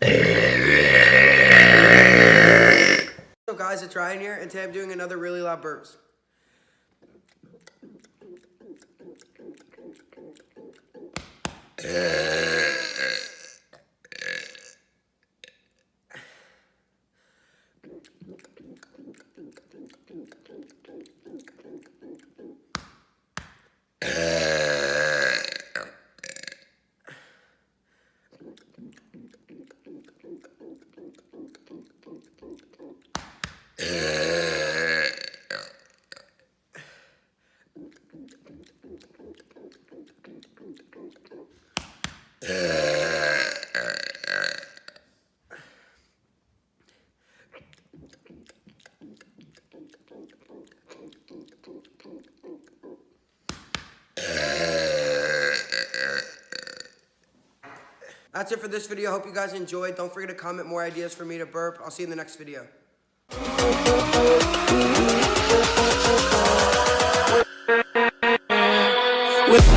What's up guys, it's Ryan here, and today I'm doing another really loud burps. That's it for this video. Hope you guys enjoyed. Don't forget to comment more ideas for me to burp. I'll see you in the next video. With